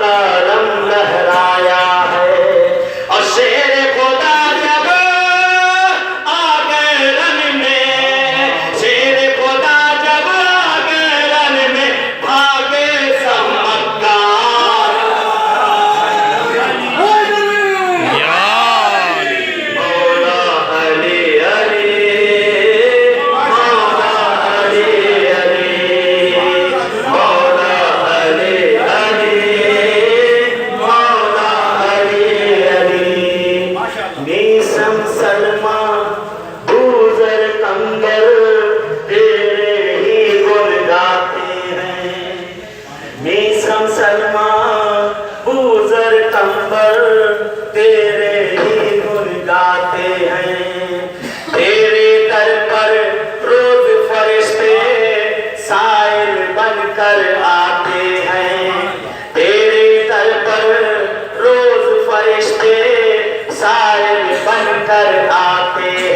करम लहराया है। और शेर खुदा जब आ गए रन में, शेर खुदा जब आ गए रन में, भागे सब मक्का। मौला अली अली, मौला अली अली, मौला अली अली, मौला अली अली। मीसम सलमा बूजर कंगर तेरे ही गुण गाते हैं। मीसम सलमा बूजर कंबर तेरे ही गुण गाते हैं। तेरे दर पर रोज फरिश्ते साइल बनकर आते हैं। तेरे दर पर रोज फरिश्ते साइल बनकर आते हैं।